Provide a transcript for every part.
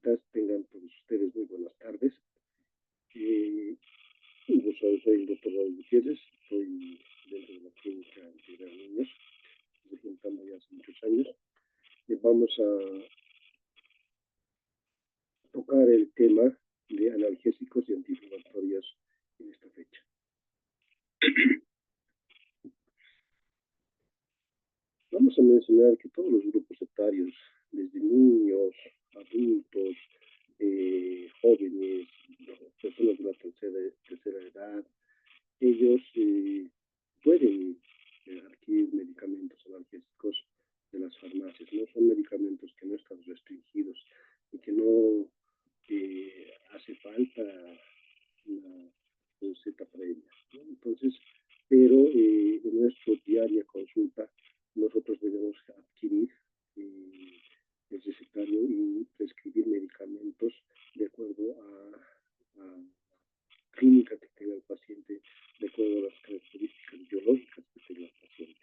señoritas, tengan todos ustedes muy buenas tardes. Soy el doctor Raúl Gutiérrez, estoy dentro de la clínica de niños, presentando ya hace muchos años. Vamos a tocar el tema de analgésicos y antiinflamatorios en esta fecha. Vamos a mencionar que todos los grupos etarios, desde niños, adultos, jóvenes, personas de la tercera edad, ellos pueden adquirir medicamentos analgésicos de las farmacias. No son medicamentos que no están restringidos y que no hace falta una receta previa, ¿no? Entonces, pero en nuestra diaria consulta nosotros debemos adquirir el recetario y prescribir medicamentos de acuerdo a clínica que tenga el paciente, de acuerdo a las características biológicas que tenga el paciente.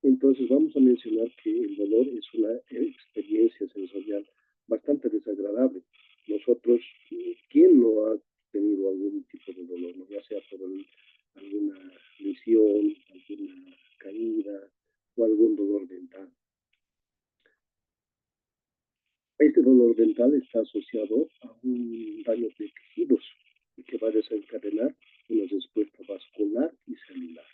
Entonces vamos a mencionar que el dolor es una experiencia sensorial bastante desagradable. Nosotros, ¿quién no ha tenido algún tipo de dolor, ¿no? Ya sea por alguna lesión, alguna caída o algún dolor dental? Este dolor dental está asociado a un daño de tejidos y que va a desencadenar una respuesta vascular y celular.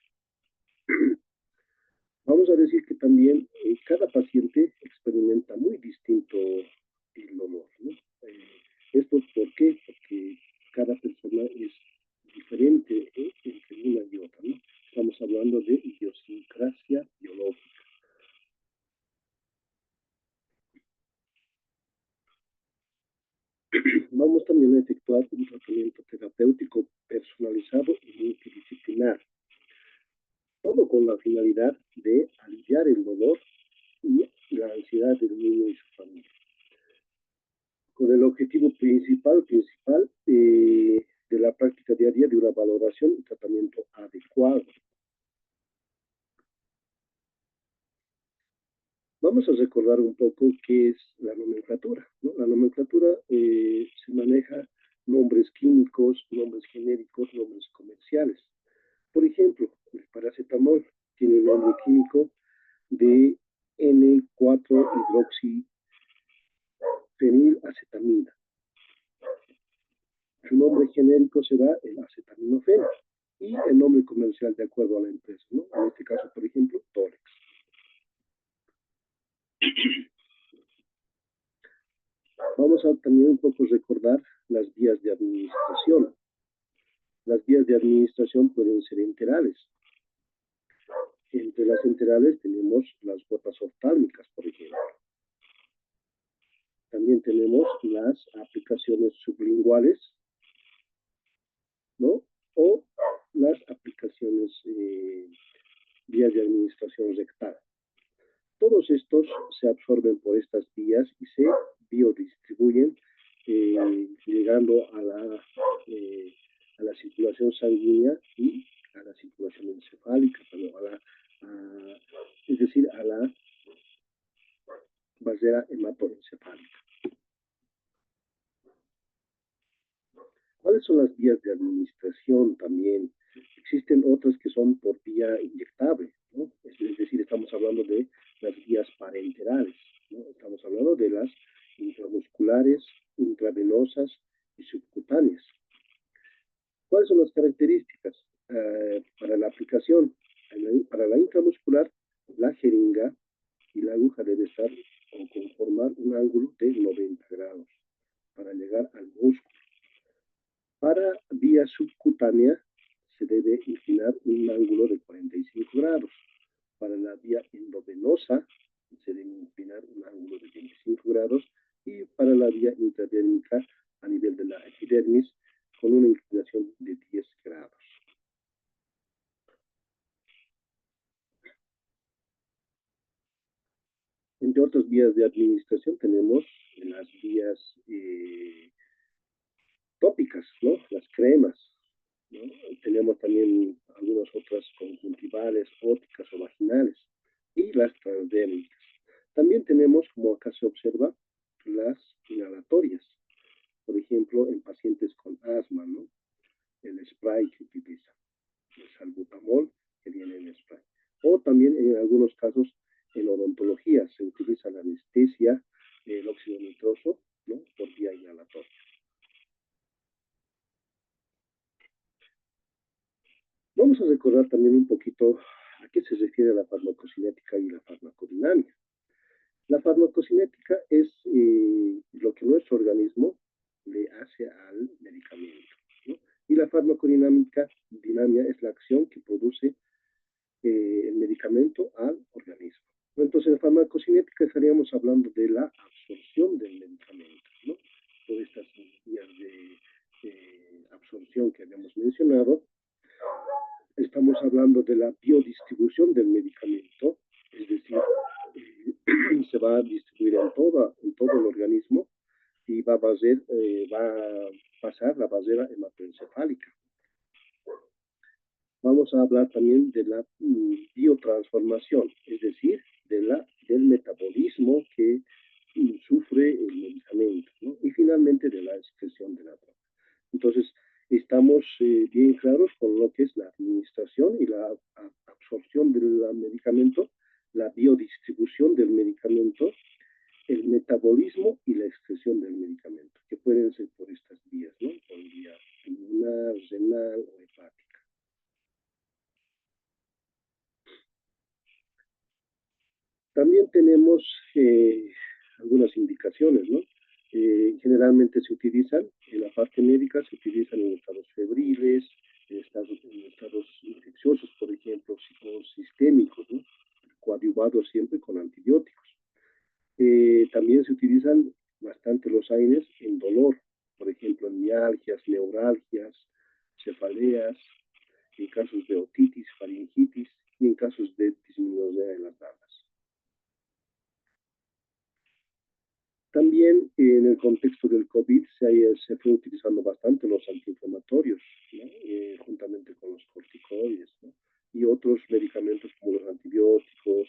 Vamos a decir que también cada paciente experimenta muy distinto el dolor, ¿no? ¿Esto por qué? Porque cada persona es diferente entre una y otra, ¿no? Estamos hablando de idiosincrasia biológica. Vamos también a efectuar un tratamiento terapéutico personalizado y multidisciplinar, todo con la finalidad de aliviar el dolor y la ansiedad del niño y su familia, con el objetivo principal de la práctica diaria de una valoración y tratamiento adecuado. Vamos a recordar un poco qué es la nomenclatura, ¿no? La nomenclatura se maneja nombres químicos, nombres genéricos, nombres comerciales. Por ejemplo, el paracetamol tiene el nombre químico de N4-hidroxifenilacetamina. Su nombre genérico será el acetaminofén y el nombre comercial de acuerdo a la empresa, ¿no? En este caso, por ejemplo, Torex. Vamos a también un poco recordar las vías de administración. Las vías de administración pueden ser enterales. Entre las enterales tenemos las gotas oftálmicas, por ejemplo. También tenemos las aplicaciones sublinguales, ¿no? O las aplicaciones vías de administración rectal. Todos estos se absorben por estas vías y se biodistribuyen, llegando a la circulación sanguínea y a la circulación encefálica, es decir, a la barrera hematoencefálica. ¿Cuáles son las vías de administración también? Existen otras que son por vía inyectable, ¿no? Es decir, estamos hablando de las vías parenterales, ¿no? Estamos hablando de las intramusculares, intravenosas y subcutáneas. ¿Cuáles son las características para la aplicación? Para la intramuscular, la jeringa y la aguja debe estar o conformar un ángulo de 90 grados para llegar al músculo. Para vía subcutánea se debe inclinar un ángulo de 45 grados. Para la vía endovenosa se debe inclinar un ángulo de 25 grados y para la vía intradérmica a nivel de la epidermis con una inclinación de 10 grados. Entre otras vías de administración tenemos las vías tópicas, ¿no? Las cremas, ¿no? Tenemos también algunas otras conjuntivales, ópticas o vaginales y las transdérmicas. También tenemos como se observa las inhalatorias. Por ejemplo, en pacientes con asma, ¿no? El spray que utiliza, el salbutamol que viene en spray. O también en algunos casos en odontología se utiliza la anestesia, el óxido nitroso, ¿no? Por vía inhalatoria. Vamos a recordar también un poquito a qué se refiere la farmacocinética y la farmacodinámica. La farmacocinética es lo que nuestro organismo le hace al medicamento, ¿no? Y la farmacodinámica es la acción que produce el medicamento al organismo. Entonces, en farmacocinética estaríamos hablando de la absorción del medicamento, ¿no? Por estas vías de absorción que habíamos mencionado. Estamos hablando de la biodistribución del medicamento, es decir, se va a distribuir en todo el organismo y va a pasar la barrera hematoencefálica. Vamos a hablar también de la biotransformación, es decir, del metabolismo que sufre el medicamento, ¿no? Y finalmente de la excreción de la droga. Entonces, estamos bien claros con lo que es la administración y la absorción del medicamento, la biodistribución del medicamento, el metabolismo y la excreción del medicamento, que pueden ser por estas vías, ¿no? Por vía pulmonar, renal o hepática. También tenemos algunas indicaciones, ¿no? Generalmente se utilizan, en la parte médica, se utilizan en estados febriles, en estados infecciosos, por ejemplo, psicosistémicos, ¿no? Coadyuvados siempre con antibióticos. También se utilizan bastante los AINES en dolor, por ejemplo, en mialgias, neuralgias, cefaleas, en casos de otitis, faringitis y en casos de disminución de las damas. También en el contexto del COVID se fue utilizando bastante los antiinflamatorios, ¿no? Juntamente con los corticoides, ¿no? Y otros medicamentos como los antibióticos,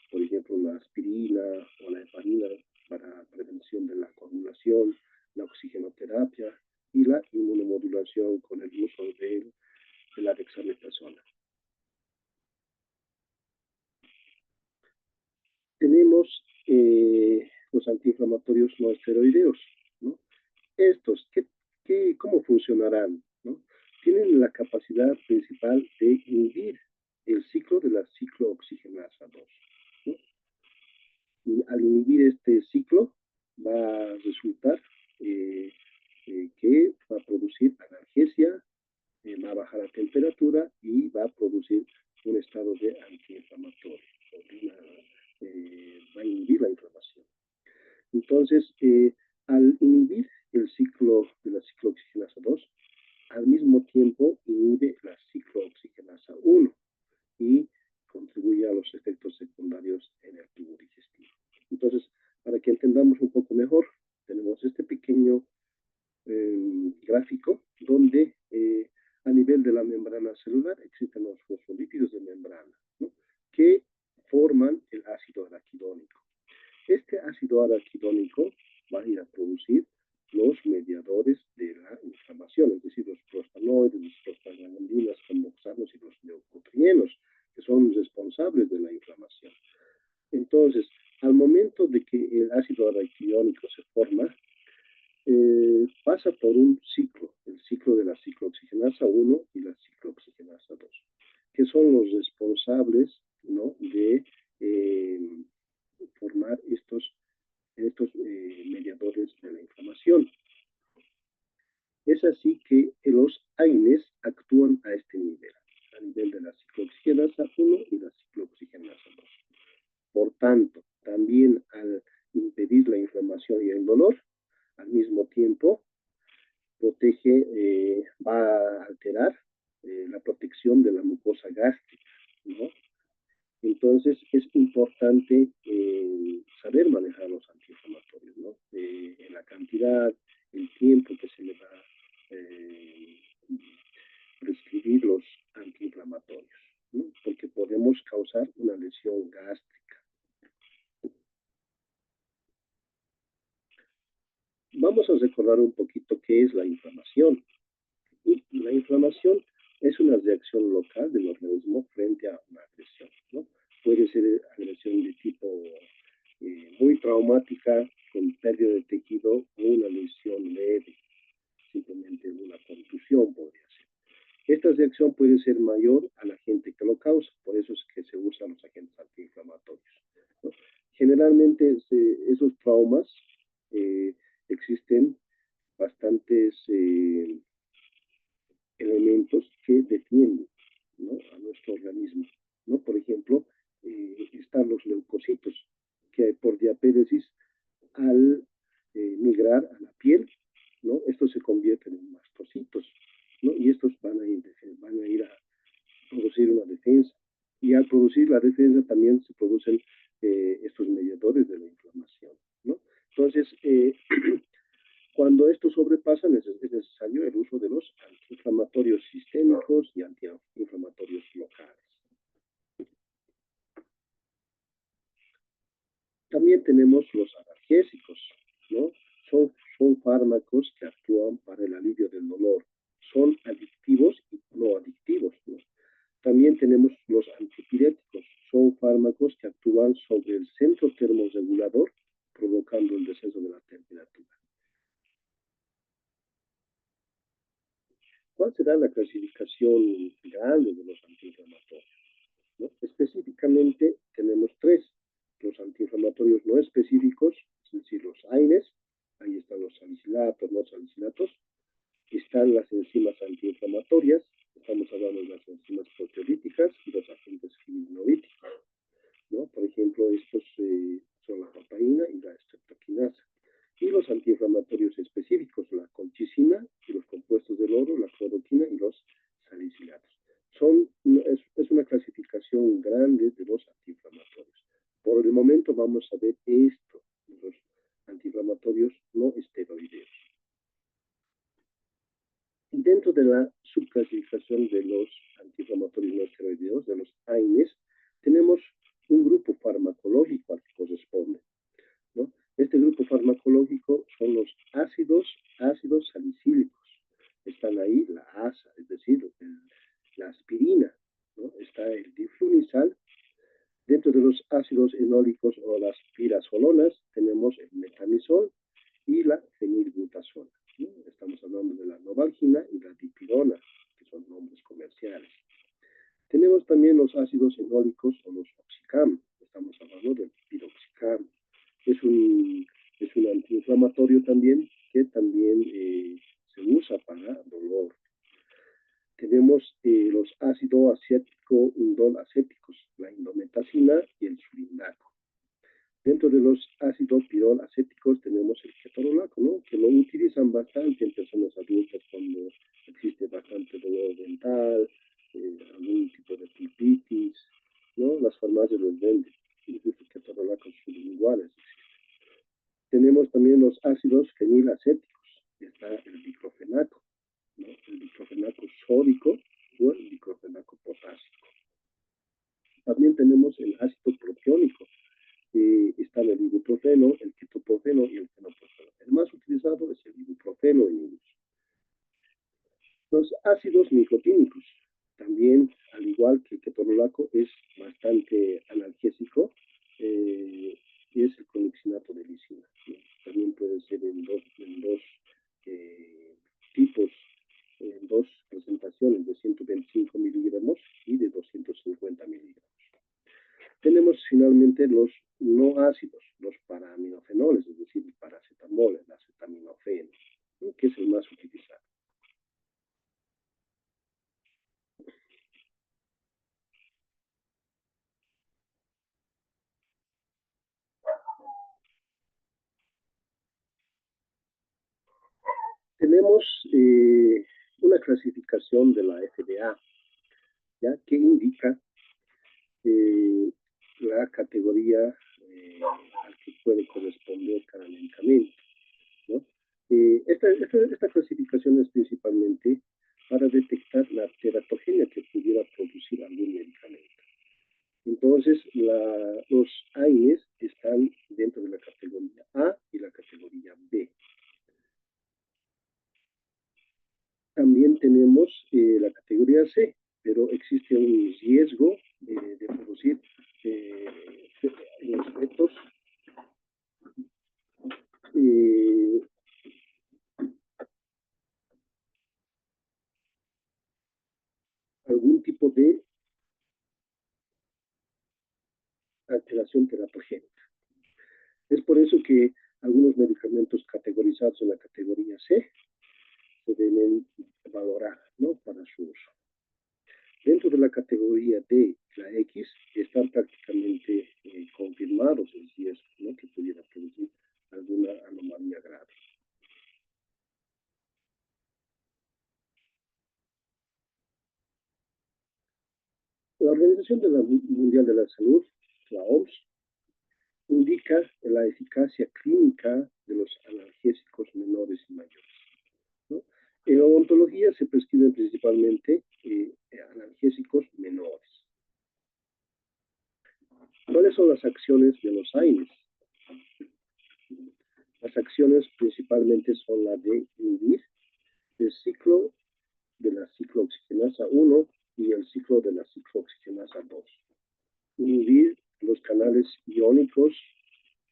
por ejemplo la aspirina o la heparina para prevención de la coagulación, la oxigenoterapia y la inmunomodulación con el uso de la dexametasona. Tenemos los antiinflamatorios no esteroideos, ¿no? Estos, ¿cómo funcionarán? ¿No? Tienen la capacidad principal de inhibir el ciclo de la ciclooxigenasa 2. ¿No? Y al inhibir este ciclo va a resultar que va a producir analgesia, va a bajar la temperatura y va a producir un estado de antiinflamatorio. Va a inhibir la inflamación. Entonces, al inhibir el ciclo de la ciclooxigenasa 2, al mismo tiempo inhibe la ciclooxigenasa 1 y contribuye a los efectos secundarios en el tubo digestivo. Entonces, para que entendamos un poco mejor, tenemos este pequeño gráfico donde a nivel de la membrana celular existen los fosfolípidos de membrana, ¿no? Que forman el ácido araquidónico. Este ácido araquidónico va a ir a producir los mediadores de la inflamación, es decir, los prostanoides, las prostaglandinas, convoxanos y los leucotrienos, que son responsables de la inflamación. Entonces, al momento de que el ácido araquidónico se forma, pasa por un ciclo, el ciclo de la ciclooxigenasa 1 y la ciclooxigenasa 2, que son los responsables, ¿no? de formar estos mediadores de la inflamación. Es así que los AINES actúan a este nivel, a nivel de la ciclooxigenasa 1 y la ciclooxigenasa 2. Por tanto, también al impedir la inflamación y el dolor, al mismo tiempo va a alterar la protección de la mucosa gástrica, ¿no? Entonces es importante saber manejar los antiinflamatorios, ¿no? La cantidad, el tiempo que se le va a prescribir los antiinflamatorios, ¿no? Porque podemos causar una lesión gástrica. vamos a recordar un poquito qué es la inflamación. Y la inflamación es una reacción local del organismo frente a una agresión, ¿no? Puede ser agresión de tipo muy traumática, con pérdida de tejido o una lesión leve, simplemente una contusión podría ser. Esta reacción puede ser mayor al agente que lo causa, por eso es que se usan los agentes antiinflamatorios, ¿no? Generalmente esos traumas existen bastantes elementos que defienden, ¿no?, a nuestro organismo, ¿no? Por ejemplo, están los leucocitos, que por diapéresis, al migrar a la piel, ¿no?, estos se convierten en mastocitos, ¿no? Y estos van a ir a producir una defensa. Y al producir la defensa también se producen estos mediadores de la inflamación, ¿no? Entonces, cuando esto sobrepasa, es necesario el uso de los antiinflamatorios sistémicos y antiinflamatorios locales. También tenemos los analgésicos, ¿no? Son fármacos que actúan para el alivio del dolor. Son adictivos y no adictivos, ¿no? También tenemos los antipiréticos. Son fármacos que actúan sobre el centro termorregulador, provocando el descenso de la temperatura. ¿Cuál será la clasificación grande de los antiinflamatorios, ¿no? Específicamente tenemos tres: los antiinflamatorios no específicos, es decir, los AINES, ahí están los salicilatos, no salicilatos, están las enzimas antiinflamatorias, estamos hablando de las enzimas proteolíticas y los agentes fibrinolíticos, ¿no? Por ejemplo, estos son la papaína y la estreptoquinasa. Y los antiinflamatorios específicos, la colchicina y los compuestos del oro, la cloroquina y los salicilatos. Es una clasificación grande de los antiinflamatorios. Por el momento vamos a ver esto, los antiinflamatorios no esteroideos. Dentro de la subclasificación de los antiinflamatorios no esteroideos, de los AINES, tenemos un grupo farmacológico al que corresponde, ¿no? Este grupo farmacológico son los ácidos salicílicos. Están ahí la ASA, es decir, la aspirina, ¿no? Está el diflunisal. Dentro de los ácidos enólicos o las pirazolonas tenemos el metamizol y la fenilbutazona, ¿no? Estamos hablando de la novalgina y la dipirona, que son nombres comerciales. Tenemos también los ácidos enólicos o los oxicam. Estamos hablando del piroxicam. Es un antiinflamatorio también, que también se usa para dolor. Tenemos los ácido acético indol acéticos, la indometacina y el surindaco. Dentro de los ácidos pirol acéticos tenemos el ketorolaco, ¿no?, que lo utilizan bastante en personas adultas cuando existe bastante dolor dental, algún tipo de pulpitis, ¿no? Las farmacias los venden, incluso ketorolacos sublinguales. Tenemos también los ácidos fenilacéticos, está el diclofenaco, ¿no?, el diclofenaco sódico o el diclofenaco potásico. También tenemos el ácido propiónico. Está el ibuprofeno, el ketoprofeno y el fenoprofeno. El más utilizado es el ibuprofeno en niños. Los ácidos nicotínicos, también, al igual que el ketorolaco, es bastante analgésico, y es el clonixinato de lisina, ¿no? También puede ser en dos tipos, en dos presentaciones, de 125 miligramos y de 250 miligramos. Tenemos finalmente los no ácidos, los paraminofenoles, es decir, el paracetamol, el acetaminofén, ¿no?, que es el más utilizado. Tenemos una clasificación de la FDA, ¿ya?, que indica eh, la categoría al que puede corresponder cada medicamento, ¿no? Esta clasificación es principalmente para detectar la teratogenia que pudiera producir algún medicamento. Entonces, los AINES están dentro de la categoría A y la categoría B. También tenemos la categoría C, pero existe un riesgo de producir los fetos eh, algún tipo de alteración teratogénica. Es por eso que algunos medicamentos categorizados en la categoría C se deben valorar, ¿no?, para su uso. Dentro de la categoría D, la X, están prácticamente confirmados el riesgo, ¿no?, que pudiera producir alguna anomalía grave. La Organización Mundial de la Salud, la OMS, indica la eficacia clínica de los analgésicos menores y mayores, ¿no? En odontología se prescriben principalmente analgésicos menores. ¿Cuáles son las acciones de los AINES? Las acciones principalmente son la de inhibir el ciclo de la ciclooxigenasa 1 y el ciclo de la ciclooxigenasa 2. Inhibir los canales iónicos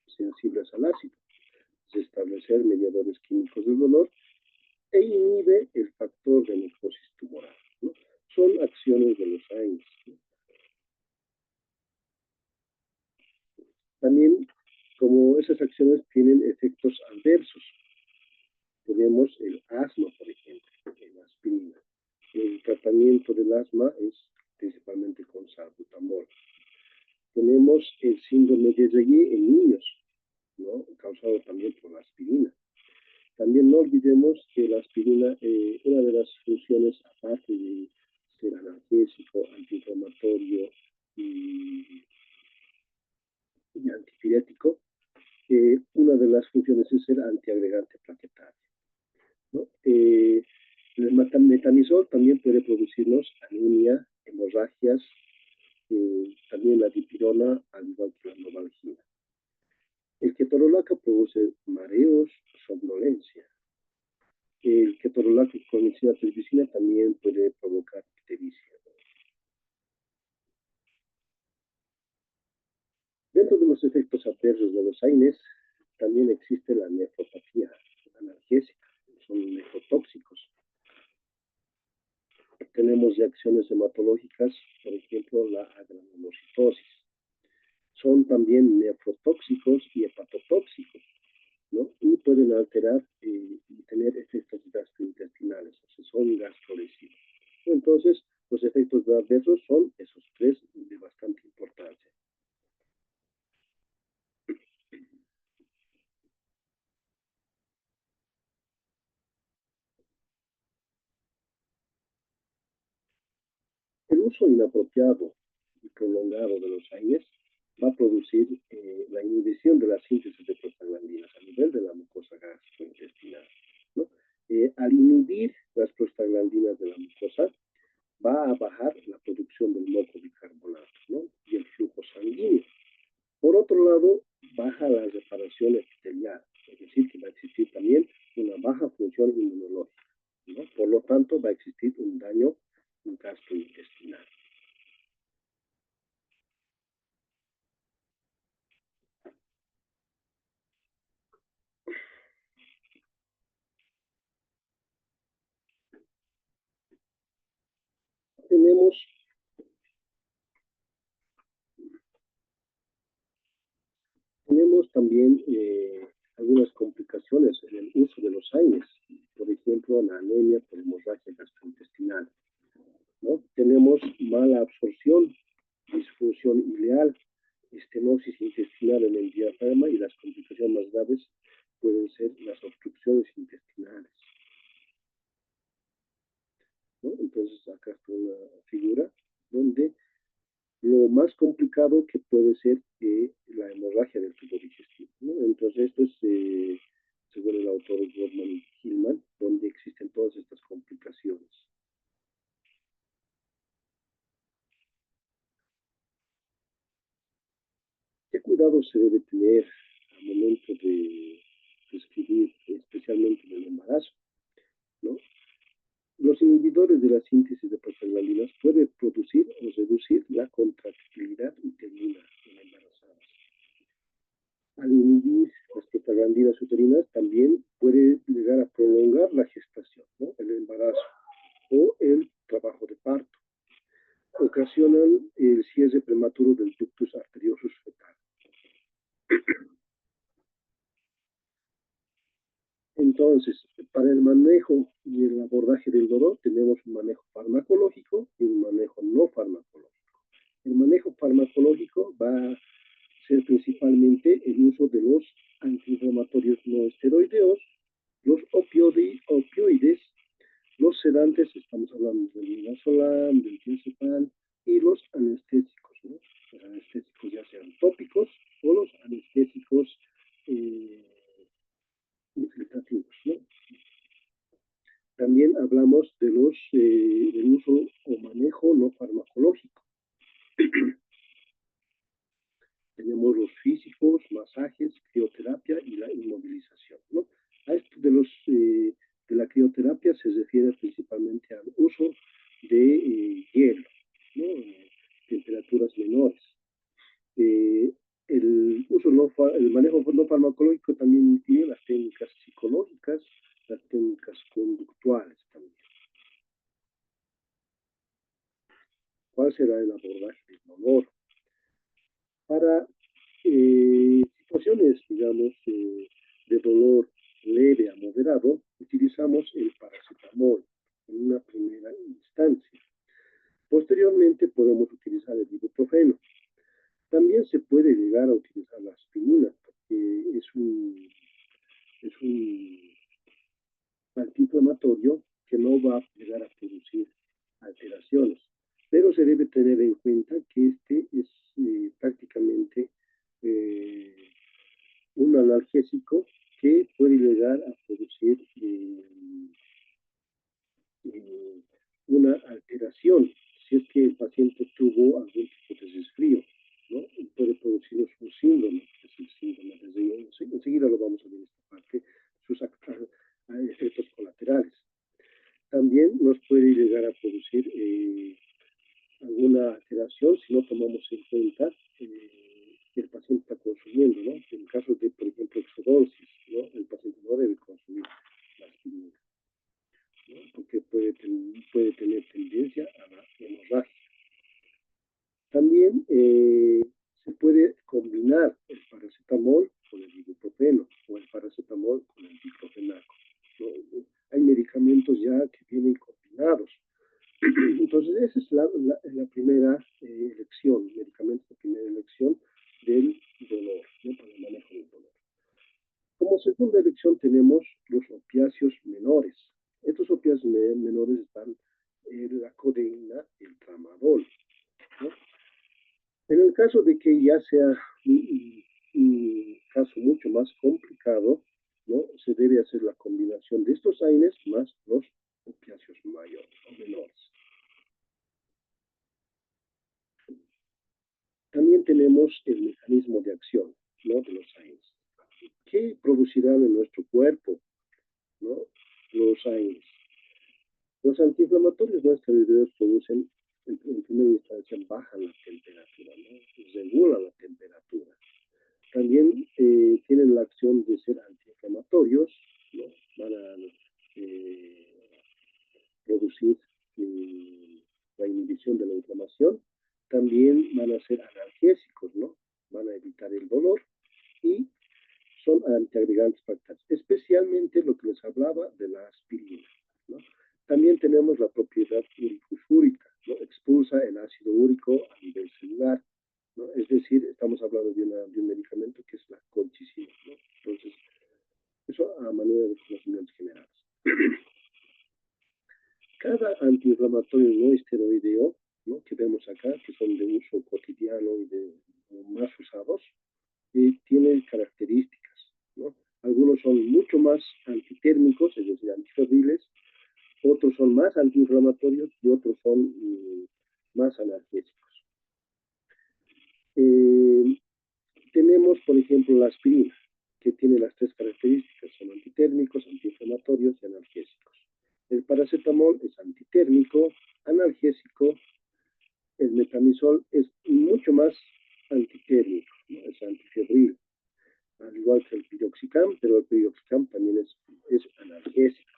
sensibles al ácido, establecer mediadores químicos del dolor e inhibe el factor de necrosis tumoral, ¿no? Son acciones de los AINES, ¿no? También, como esas acciones tienen efectos adversos, tenemos el asma, por ejemplo, la aspirina. El tratamiento del asma es principalmente con salbutamol. Tenemos el síndrome de Reye en niños, ¿no?, causado también por la aspirina. También no olvidemos que la aspirina, una de las funciones, aparte de ser analgésico, antiinflamatorio y antipirético, una de las funciones es ser antiagregante plaquetario, ¿no? El metamizol también puede producirnos anemia, hemorragias, también la dipirona, al igual que la novalgina. El ketorolaco produce mareos, somnolencia. El ketorolaco con citricina también puede provocar ictericia. Dentro de los efectos adversos de los AINES, también existe la nefropatía analgésica, son nefrotóxicos. Tenemos reacciones hematológicas, por ejemplo, la agranulocitosis. Son también nefrotóxicos y hepatotóxicos, ¿no? Y pueden alterar y tener efectos gastrointestinales, o sea, son gastrolesivos. Entonces, los efectos adversos son esos tres de bastante importancia. El uso inapropiado y prolongado de los AINES va a producir la inhibición de la síntesis de prostaglandinas a nivel de la mucosa gastrointestinal, ¿no? Al inhibir las prostaglandinas de la mucosa, va a bajar la producción del moco bicarbonato, ¿no?, y el flujo sanguíneo. Por otro lado, baja la reparación epitelial, es decir, que va a existir también una baja función inmunológica, ¿no? Por lo tanto, va a existir un daño gastrointestinal. Tenemos, tenemos también algunas complicaciones en el uso de los AINES, por ejemplo, la anemia por hemorragia gastrointestinal, ¿no? Tenemos mala absorción, disfunción ileal, estenosis intestinal en el diafragma y las complicaciones más graves pueden ser las obstrucciones intestinales, ¿no? Entonces, acá está una figura donde lo más complicado que puede ser la hemorragia del tubo digestivo, ¿no? Entonces, esto es, según el autor Goldman y Hillman, donde existen todas estas complicaciones. ¿Qué cuidado se debe tener al momento de prescribir, especialmente en el embarazo, ¿no? Los inhibidores de la síntesis de prostaglandinas pueden producir o reducir la contractilidad uterina en embarazadas. Al inhibir las prostaglandinas uterinas también puede llegar a prolongar la gestación, ¿no? El embarazo o el trabajo de parto. Ocasionan el cierre prematuro del ductus arteriosus fetal. Entonces, para el manejo y el abordaje del dolor tenemos un manejo farmacológico y un manejo no farmacológico. El manejo farmacológico va a ser principalmente el uso de los antiinflamatorios no esteroideos, los opioides, los sedantes, estamos hablando del midazolam, del diazepam, y los anestésicos, ¿no? Los anestésicos ya sean tópicos o los anestésicos infiltrativos, ¿no? También hablamos de del uso o manejo no farmacológico. Tenemos los físicos, masajes, crioterapia y la inmovilización, ¿no? A esto de la crioterapia se refiere principalmente al uso de hielo, ¿no? Temperaturas menores. El manejo no farmacológico también incluye las técnicas psicológicas, las técnicas conductuales también. ¿Cuál será el abordaje del dolor? Para situaciones, digamos, de dolor leve a moderado, utilizamos el paracetamol en una primera instancia. Posteriormente podemos utilizar el ibuprofeno. También se puede llegar a utilizar la aspirina, porque es un antiinflamatorio que no va a llegar a producir alteraciones. Pero se debe tener en cuenta que este es prácticamente un analgésico que puede llegar a producir una alteración si es que el paciente tuvo algún tipo de resfrío, ¿no? Y puede producir un síndrome, que es el síndrome de Raynaud. Enseguida lo vamos a ver en esta parte, sus efectos colaterales. También nos puede llegar a producir alguna alteración si no tomamos en cuenta que el paciente está consumiendo, ¿no? En casos de, por ejemplo, exodosis, ¿no? El paciente no debe consumir la aspirina, ¿no? Porque puede tener tendencia a la hemorragia. También se puede combinar el paracetamol con el ibuprofeno o el paracetamol con el diclofenaco, ¿no? Hay medicamentos ya que vienen combinados. Entonces, esa es la primera elección, medicamentos de primera elección del dolor, ¿no? Para el manejo del dolor. Como segunda elección tenemos los opiáceos menores. Estos opiáceos menores están la codeína y el tramadol, ¿no? En el caso de que ya sea un caso mucho más complicado, ¿no? Se debe hacer la combinación de estos AINES más los opiáceos mayores o menores. También tenemos el mecanismo de acción, ¿no? De los AINES. ¿Qué producirán en nuestro cuerpo, ¿no? Los AINES? Los antiinflamatorios no esteroideos producen, en primera instancia, bajan la temperatura, ¿no? Regulan la temperatura. También tienen la acción de ser antiinflamatorios, ¿no? Van a producir la inhibición de la inflamación. También van a ser analgésicos, ¿no? Van a evitar el dolor y son antiagregantes fractales, especialmente lo que les hablaba de la aspirina, ¿no? También tenemos la propiedad uricosúrica, ¿no? Expulsa el ácido úrico a nivel celular, ¿no? Es decir, estamos hablando de un medicamento que es la colchicina, ¿no? Entonces, eso a manera de conocimientos generales. Cada antiinflamatorio no esteroideo, ¿no? Que vemos acá, que son de uso cotidiano y de más usados, tienen características, ¿no? Algunos son mucho más antitérmicos, es decir, antifebriles, otros son más antiinflamatorios y otros son más analgésicos. Tenemos, por ejemplo, la aspirina, que tiene las tres características, son antitérmicos, antiinflamatorios y analgésicos. El paracetamol es antitérmico, analgésico. El metamizol es mucho más antitérmico, ¿no? Es antifebril, al igual que el piroxicam, pero el piroxicam también es analgésico.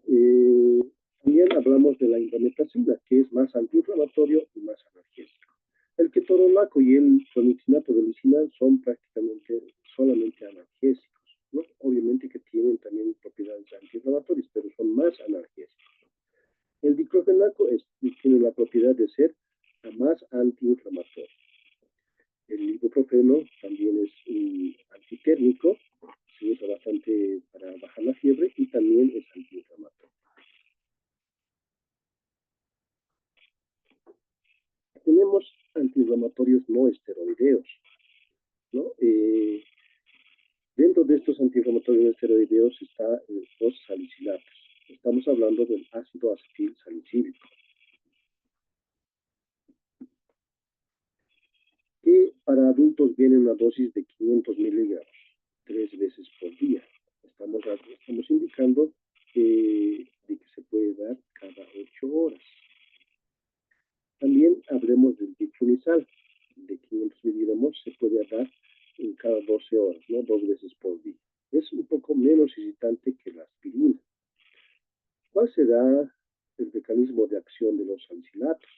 Eh, También hablamos de la indometacina, que es más antiinflamatorio y más analgésico. El ketorolaco y el clonidinato de lisina son prácticamente solamente analgésicos, ¿no? Obviamente que tienen también propiedades antiinflamatorias, pero son más analgésicos. El diclofenaco tiene la propiedad de ser más antiinflamatorio. El ibuprofeno también es antitérmico, se usa bastante para bajar la fiebre y también es antiinflamatorio. Tenemos antiinflamatorios no esteroideos, ¿no? Dentro de estos antiinflamatorios no esteroideos está los salicilatos. Estamos hablando del ácido acetil salicílico, que para adultos viene en una dosis de 500 miligramos, 3 veces por día. Estamos indicando de que se puede dar cada 8 horas. También hablemos del diflunisal, de 500 miligramos, se puede dar en cada 12 horas, ¿no? 2 veces por día. Es un poco menos irritante que la aspirina. ¿Cuál será el mecanismo de acción de los salicilatos?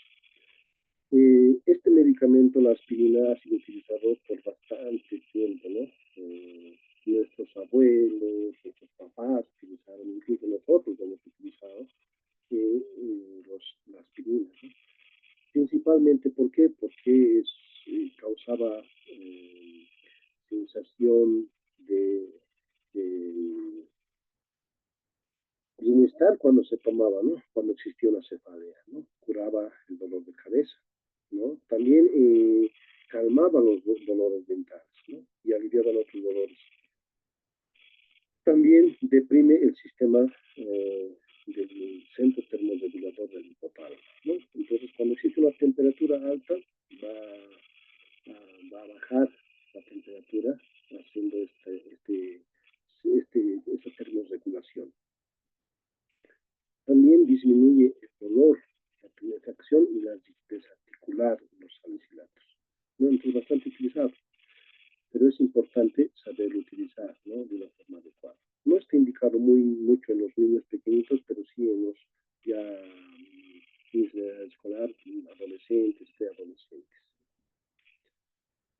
Este medicamento, la aspirina, ha sido utilizado por bastante tiempo, ¿no? Nuestros abuelos, nuestros papás utilizaron, incluso nosotros hemos utilizado la aspirina, ¿no? Principalmente, ¿por qué? Porque causaba sensación de bienestar cuando se tomaba, ¿no? Cuando existía una cefalea, ¿no? Curaba el dolor de cabeza, ¿no? También calmaba los dolores dentales, ¿no? Y aliviaba otros dolores. También deprime el sistema del centro termorregulador del hipotálamo, ¿no? Entonces, cuando existe una temperatura alta, va a bajar la temperatura haciendo esa termorregulación. También disminuye el dolor, la penetración y la rigidez articular de los salicilatos, ¿no? Entonces, bastante utilizado, pero es importante saber utilizar, ¿no? De una forma adecuada. No está indicado mucho en los niños pequeñitos, pero sí en los ya niños de edad escolar, adolescentes, preadolescentes.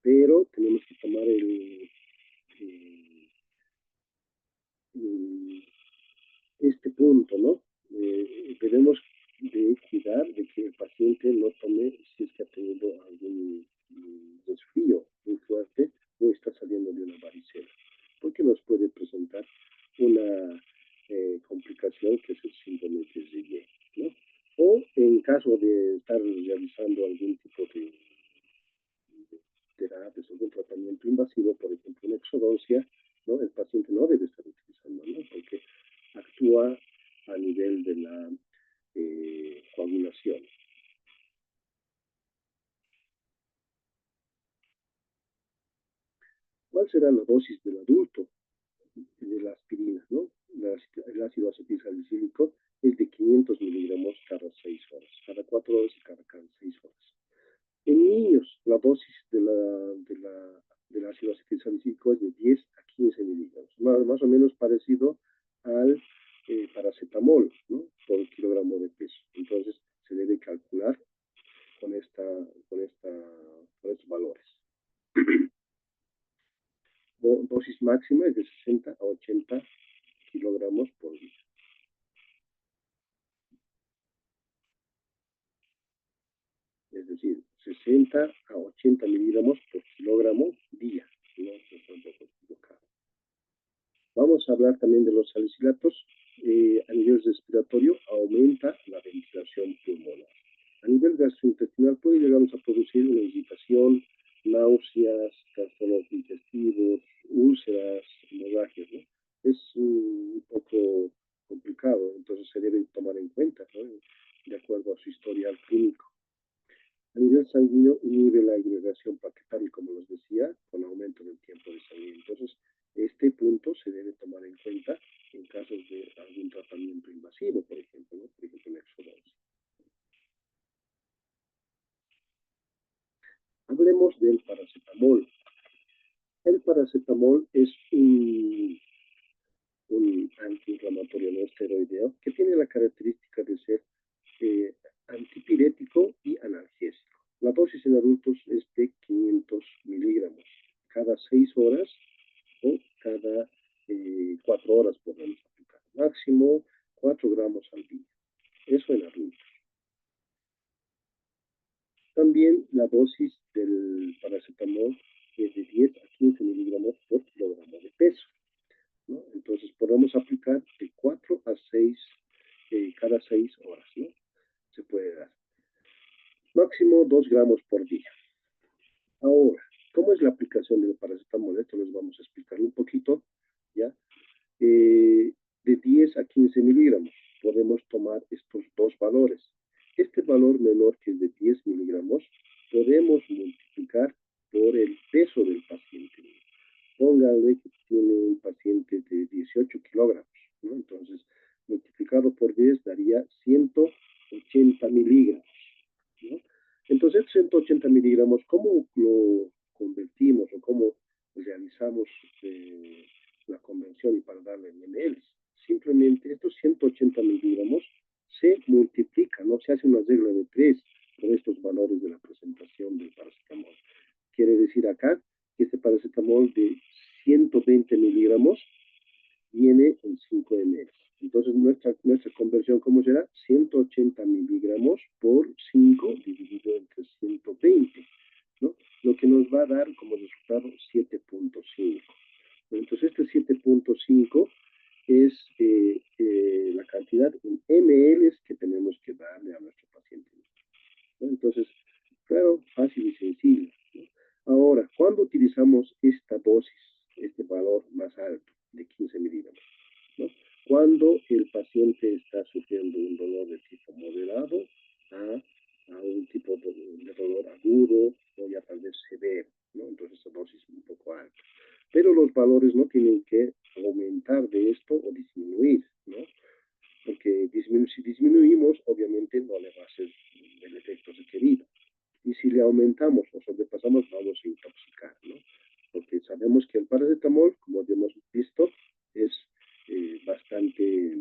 Pero tenemos que tomar este punto, ¿no? Debemos de cuidar de que el paciente no tome si es que ha tenido algún resfrío muy fuerte o está saliendo de una varicela, porque nos puede presentar una complicación que es el síndrome de Zille, ¿no? O en caso de estar realizando algún tipo de terapias, algún tratamiento invasivo, por ejemplo, una exodoncia, ¿no? El paciente no debe estar utilizando, ¿no? Porque actúa a nivel de la coagulación. ¿Cuál será la dosis del adulto de la aspirina, ¿no? El ácido acetilsalicílico es de 500 miligramos cada 6 horas, cada 4 horas y cada 6 horas. En niños, la dosis del ácido acetilsalicílico es de 10 a 15 miligramos, más o menos parecido al paracetamol, ¿no? Por kilogramo de peso. Entonces, se debe calcular con estos valores. Dosis máxima es de 60 a 80 kilogramos por día. Es decir, 60 a 80 miligramos por kilogramo día. No, vamos a hablar también de los salicilatos. A nivel respiratorio aumenta la ventilación pulmonar. A nivel gastrointestinal puede llegarnos a producir una irritación, náuseas, trastornos digestivos, úlceras, hemorragias, ¿no? Es un poco complicado, entonces se debe tomar en cuenta, ¿no? De acuerdo a su historial clínico. A nivel sanguíneo inhibe la agregación plaquetaria, como les decía, con aumento del tiempo de sangre. Entonces, Este punto se debe tomar en cuenta en casos de algún tratamiento invasivo, por ejemplo, ¿no? Por ejemplo, la exodosis. Hablemos del paracetamol. El paracetamol es un antiinflamatorio no esteroideo que tiene la característica de ser antipirético y analgésico. La dosis en adultos es de 500 miligramos cada 6 horas o cada 4 horas podemos aplicar. Máximo 4 gramos al día. Eso en adultos. También la dosis del paracetamol es de 10 a 15 miligramos por kilogramo de peso, ¿no? Entonces podemos aplicar de 4 a 6 cada 6 horas, ¿no? Se puede dar. Máximo 2 gramos por día. Ahora, ¿cómo es la aplicación del paracetamol? Esto les vamos a explicar un poquito, ¿ya? De 10 a 15 miligramos podemos tomar estos dos valores. Este valor menor, que es de 10 miligramos, podemos multiplicar por el peso del paciente. Póngale que tiene un paciente de 18 kilogramos, ¿no? Entonces, multiplicado por 10 daría 180 miligramos, ¿no? Entonces, 180 miligramos, ¿cómo lo convertimos o cómo realizamos la conversión y para darle en ml? Simplemente estos 180 miligramos se multiplican, no se hace una regla de 3 con estos valores de la presentación del paracetamol. Quiere decir acá que este paracetamol de 120 miligramos viene en 5 ml. Entonces nuestra conversión, ¿cómo será? 180 miligramos por 5 dividido entre 120, ¿no? Lo que nos va a dar como resultado 7.5. Entonces este 7.5 es la cantidad en ml que tenemos que darle a nuestro paciente, ¿no? Entonces, claro, fácil y sencillo, ¿no? Ahora, ¿cuándo utilizamos esta dosis, este valor más alto de 15 miligramos? ¿No? Cuando el paciente está sufriendo un dolor de tipo moderado a un tipo de dolor agudo o ya tal vez severo, ¿no? Entonces esa dosis es un poco alta. Pero los valores no tienen que aumentar de esto o disminuir, ¿no? Porque si disminuimos, obviamente no le va a hacer el efecto requerido. Y si le aumentamos o sobrepasamos, vamos a intoxicar, ¿no? Porque sabemos que el paracetamol, como ya hemos visto, es bastante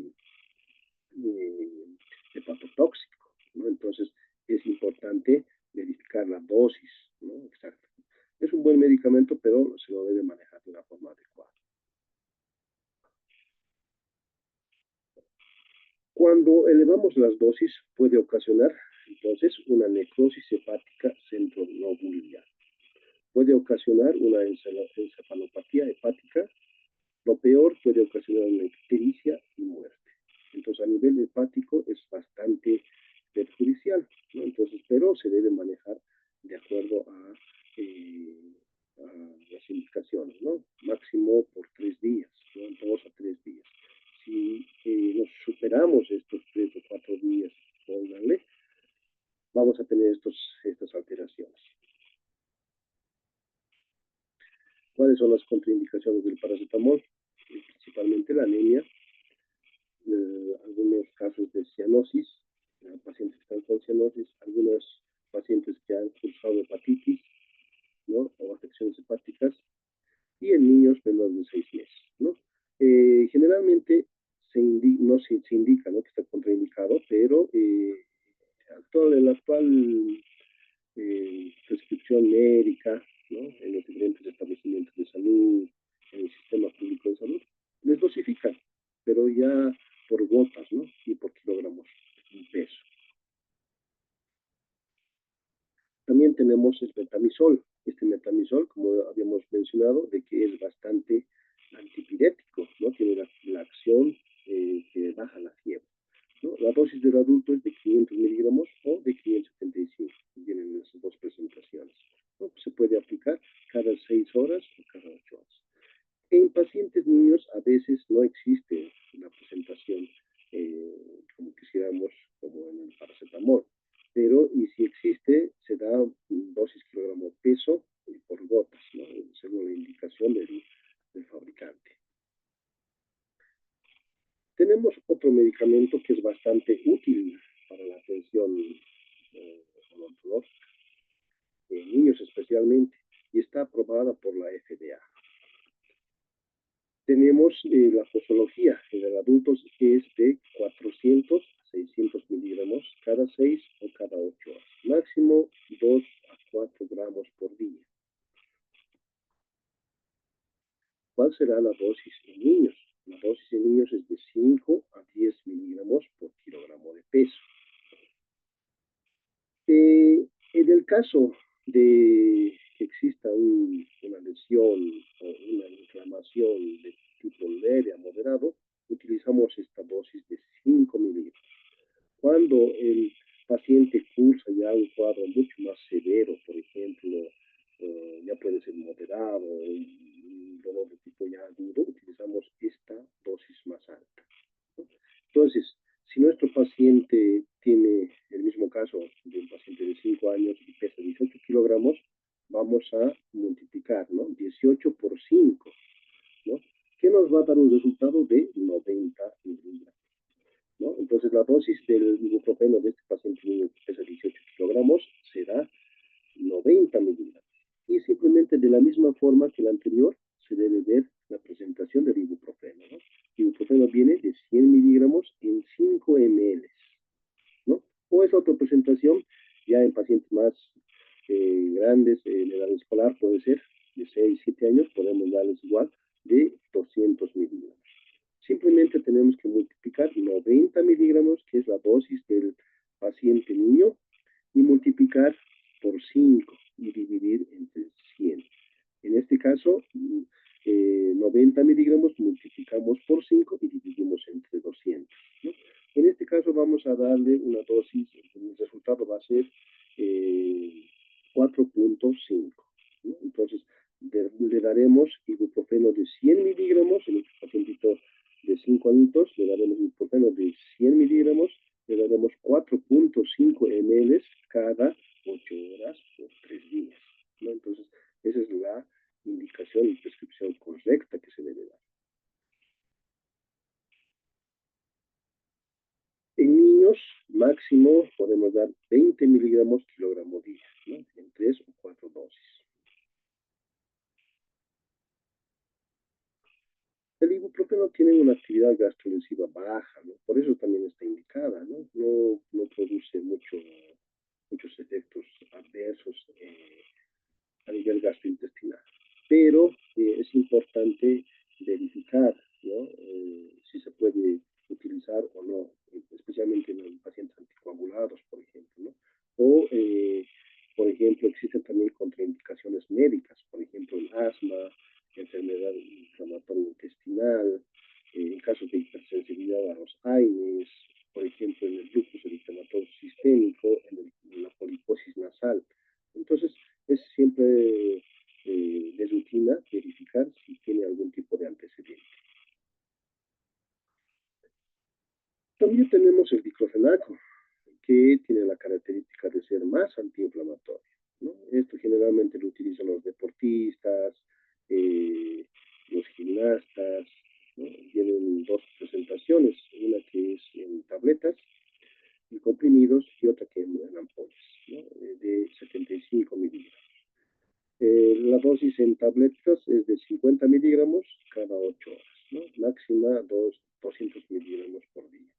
hepatotóxico, ¿no? Entonces es importante verificar la dosis, ¿no? Exacto. Es un buen medicamento, pero se lo debe manejar de una forma adecuada. Cuando elevamos las dosis puede ocasionar entonces una necrosis hepática centronodular. Puede ocasionar una encefalopatía hepática. Lo peor, puede ocasionar una ictericia y muerte. Entonces, a nivel hepático es bastante perjudicial, ¿no? Entonces, pero se debe manejar de acuerdo a las indicaciones, ¿no? Máximo por 3 días, ¿no? 2 a 3 días. Si nos superamos estos 3 o 4 días, pónganle, vamos a tener estas alteraciones. ¿Cuáles son las contraindicaciones del paracetamol? Principalmente la anemia, algunos casos de cianosis, pacientes que están con cianosis, algunos pacientes que han cursado hepatitis, ¿no? O afecciones hepáticas, y en niños menores de 6 meses, ¿no? Generalmente no se indica, ¿no?, que está contraindicado, pero la actual prescripción médica, ¿no?, en los diferentes establecimientos de salud, en el sistema público de salud, les dosifican, pero ya por gotas, ¿no?, y por kilogramos y peso. También tenemos el metamizol. Este metamizol, como habíamos mencionado, de que es bastante antipirético, ¿no? Tiene la acción que baja la fiebre, ¿no? La dosis del adulto es de 500 miligramos o de 575. Vienen esas dos presentaciones, ¿no? Se puede aplicar cada 6 horas o cada 8 horas. En pacientes niños a veces no existe la presentación como quisiéramos, como en el paracetamol, pero y si existe, se da dosis kilogramo peso por gotas, ¿no?, según la indicación del fabricante. medicamento que es bastante útil para la atención odontológica, en niños especialmente, y está aprobada por la FDA. Tenemos la posología en el adultos, que es de 400 a 600 miligramos cada 6 o cada 8 horas. Máximo 2 a 4 gramos por día. ¿Cuál será la dosis en niños? La dosis en niños es de 5 a 10 miligramos por kilogramo de peso. En el caso de que exista una lesión o una inflamación de tipo leve a moderado, utilizamos esta dosis de 5 miligramos. Cuando el paciente cursa ya un cuadro mucho más severo, por ejemplo, ya puede ser moderado, un dolor de tipo ya agudo, utilizamos esta dosis más alta. Entonces, si nuestro paciente tiene el mismo caso de un paciente de 5 años y pesa 18 kilogramos, vamos a multiplicar, ¿no? 18 por 5, ¿no? Que nos va a dar un resultado de 90 miligramos, ¿no? Entonces, la dosis del ibuprofeno de este paciente niño que pesa 18 kilogramos será 90 miligramos. Y simplemente de la misma forma que la anterior, se debe ver la presentación del ibuprofeno, ¿no? El ibuprofeno viene de 100 miligramos en 5 ml, ¿no? O es otra presentación, ya en pacientes más grandes, en edad escolar, puede ser de 6, 7 años, podemos darles igual de 200 miligramos. Simplemente tenemos que multiplicar 90 miligramos, que es la dosis del paciente niño, y multiplicar por 5 y dividir entre 100. En este caso, 90 miligramos multiplicamos por 5 y dividimos entre 200, ¿no? En este caso vamos a darle una dosis, el resultado va a ser 4.5, ¿no? Entonces, le daremos ibuprofeno de 100 miligramos, en este pacientito de 5 añitos, le daremos ibuprofeno de 100 miligramos, le daremos 4.5 ml cada 8 horas por 3 días, ¿no? Entonces, esa es la indicación y prescripción correcta que se debe dar. En niños, máximo podemos dar 20 miligramos kilogramo día, ¿no? En 3 o 4 dosis. El ibuprofeno tiene una actividad gastrolesiva baja, ¿no? Por eso también está indicada, ¿no? No produce muchos efectos adversos a nivel gastrointestinal. Pero es importante verificar, ¿no? Si se puede utilizar o no, especialmente en los pacientes anticoagulados, por ejemplo, ¿no? O, por ejemplo, existen también contraindicaciones médicas, por ejemplo, el asma, enfermedad inflamatoria intestinal, en casos de hipersensibilidad a los AINES, por ejemplo, en el lupus eritematoso sistémico, en la poliposis nasal. Entonces, es siempre de rutina verificar si tiene algún tipo de antecedente. También tenemos el diclofenaco, que tiene la característica de ser más antiinflamatorio, ¿no? Esto generalmente lo utilizan los deportistas, los gimnastas, ¿no? Tienen dos presentaciones, una que es en tabletas y comprimidos y otra que en ampollas, ¿no? De 75 miligramos. La dosis en tabletas es de 50 miligramos cada 8 horas, ¿no? Máxima 200 miligramos por día.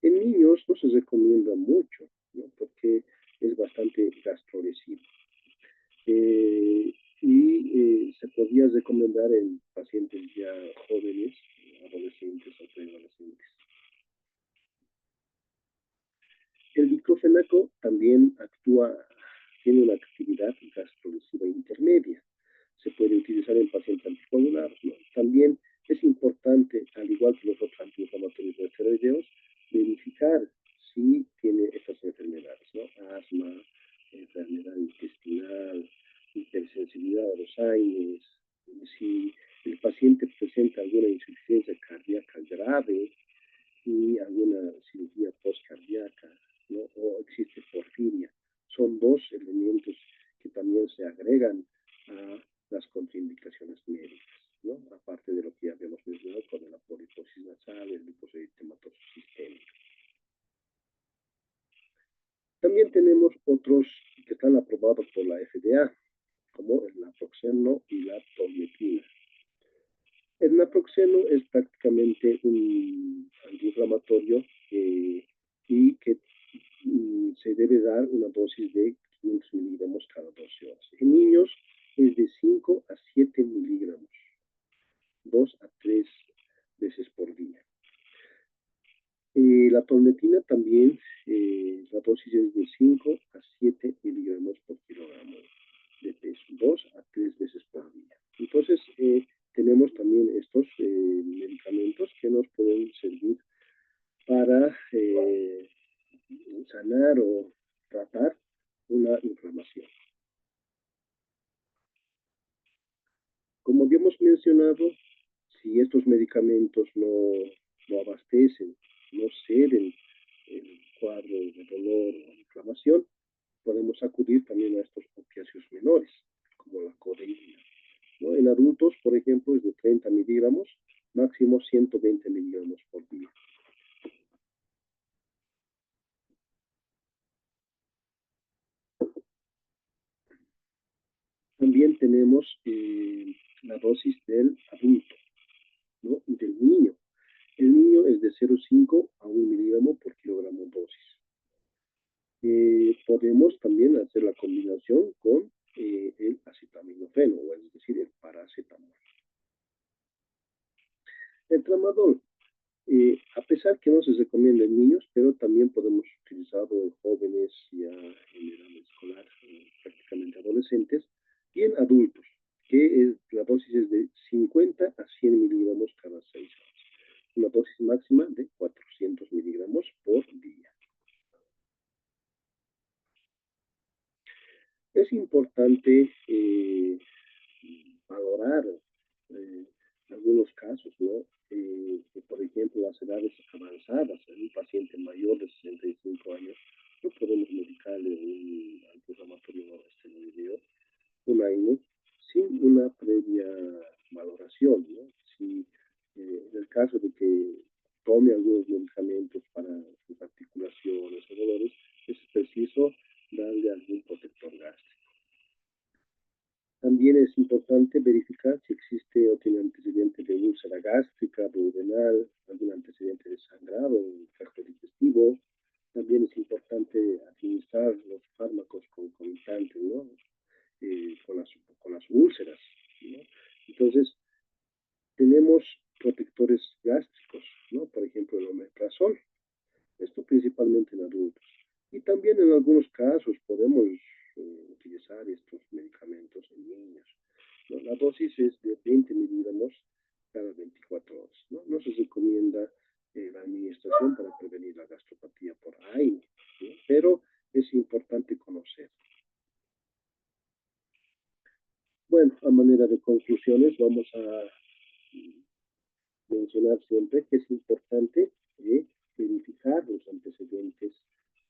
En niños no se recomienda mucho, ¿no? Porque es bastante gastrolesivo. Se podría recomendar en pacientes ya jóvenes, adolescentes o preadolescentes. El diclofenaco también tiene una actividad gastrolesiva intermedia. Se puede utilizar en pacientes anticoagulados, ¿no? También es importante, al igual que los otros antiinflamatorios no esteroideos, verificar si tiene estas enfermedades, ¿no? Asma, enfermedad intestinal, hipersensibilidad a los AINES, si el paciente presenta alguna insuficiencia cardíaca grave y alguna cirugía postcardíaca, ¿no? O existe porfiria. Son dos elementos que también se agregan a las contraindicaciones médicas. ¿no? Aparte de lo que ya habíamos mencionado con la poliposis nasal, el lupus eritematoso sistémico. También tenemos otros que están aprobados por la FDA, como el naproxeno y la tolmetina. El naproxeno es prácticamente un antiinflamatorio y que se debe dar una dosis de 500 miligramos cada 12 horas. En niños es de 5 a 7 miligramos, 2 a 3 veces por día. La tolmetina también, la dosis es de 5 a 7 miligramos por kilogramo de peso, 2 a 3 veces por día. Entonces, tenemos también estos medicamentos que nos pueden servir para sanar o tratar una inflamación. Como habíamos mencionado, si estos medicamentos no abastecen, no ceden el cuadro de dolor o inflamación, podemos acudir también a estos opiáceos menores, como la codeína, ¿no? En adultos, por ejemplo, es de 30 miligramos, máximo 120 miligramos por día. También tenemos la dosis del adulto, ¿no? Del niño. El niño es de 0,5 a 1 miligramo por kilogramo dosis. Podemos también hacer la combinación con el acetaminofeno, o es decir, el paracetamol. El tramadol, a pesar que no se recomienda en niños, pero también podemos utilizarlo en jóvenes ya en edad escolar, prácticamente adolescentes, y en adultos, que la dosis es de 50 a 100 miligramos cada 6 horas. Una dosis máxima de 400 miligramos por día. Es importante valorar algunos casos, ¿no? Que, por ejemplo, las edades avanzadas, en un paciente mayor de 65 años, no podemos medicarle un antiinflamatorio no esteroideo, un AINE, sin una previa valoración, ¿no? Si en el caso de que tome algunos medicamentos para sus articulaciones o dolores, es preciso darle algún protector gástrico. También es importante verificar si existe o tiene antecedente de úlcera gástrica, duodenal, algún antecedente de sangrado en el tracto digestivo. También es importante administrar los fármacos concomitantes, ¿no? Con las úlceras, ¿no? Entonces, tenemos protectores gástricos, ¿no? Por ejemplo, el omeprazol. Esto principalmente en adultos. Y también en algunos casos podemos utilizar estos medicamentos en niños. ¿No? La dosis es de 20 miligramos cada 24 horas. No se recomienda la administración para prevenir la gastropatía por AINE, ¿no? Pero es importante conocer. Bueno, a manera de conclusiones, vamos a mencionar siempre que es importante verificar los antecedentes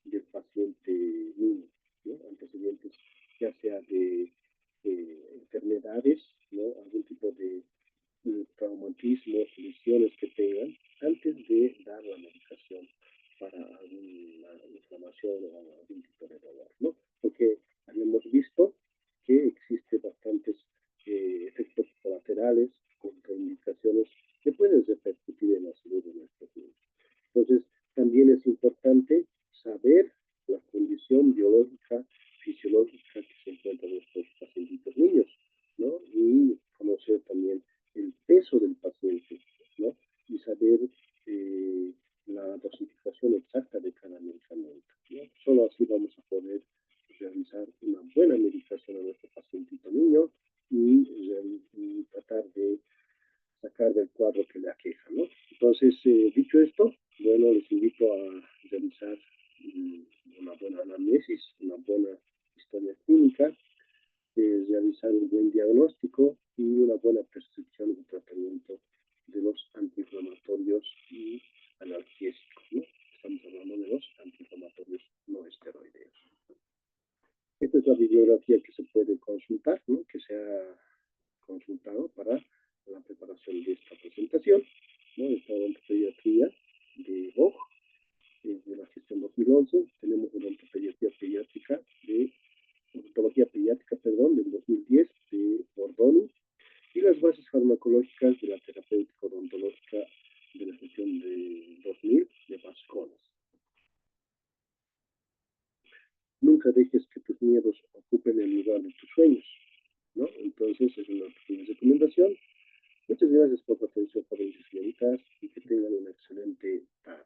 del paciente niño, ¿no? Antecedentes ya sea de enfermedades, ¿no? Algún tipo de traumatismos, lesiones que tengan, antes de dar la medicación para alguna inflamación o algún tipo de dolor, ¿no? Porque habíamos visto que existe bastantes efectos colaterales, contraindicaciones que pueden repercutir en la salud de nuestros niños. Entonces, también es importante saber la condición biológica, fisiológica que se encuentran nuestros pacientitos niños, ¿no? Y conocer también el peso del paciente, ¿no? Y saber la dosificación exacta de cada medicamento, ¿no? Solo así vamos a poder realizar una buena medicación a nuestro pacientito niño y tratar de sacar del cuadro que le aqueja, ¿no? Entonces, dicho esto, bueno, les invito a realizar una buena anamnesis, una buena historia clínica, realizar un buen diagnóstico y una buena prescripción y tratamiento de los antiinflamatorios y analgésicos, ¿no? Estamos hablando de los antiinflamatorios no esteroideos. Esta es la bibliografía que se puede consultar, ¿no? Que se ha consultado para la preparación de esta presentación, ¿no? De esta odontopediatría de Vogue, de la gestión 2011. Tenemos una odontología pediátrica, perdón, del 2010 de Bordoni, y las bases farmacológicas de la terapéutica odontológica de la gestión de 2000 de Vascones. Nunca dejes que tus miedos ocupen el lugar de tus sueños, ¿no? Entonces es una pequeña recomendación. Muchas gracias por tu atención, jóvenes y señoritas, y que tengan una excelente tarde.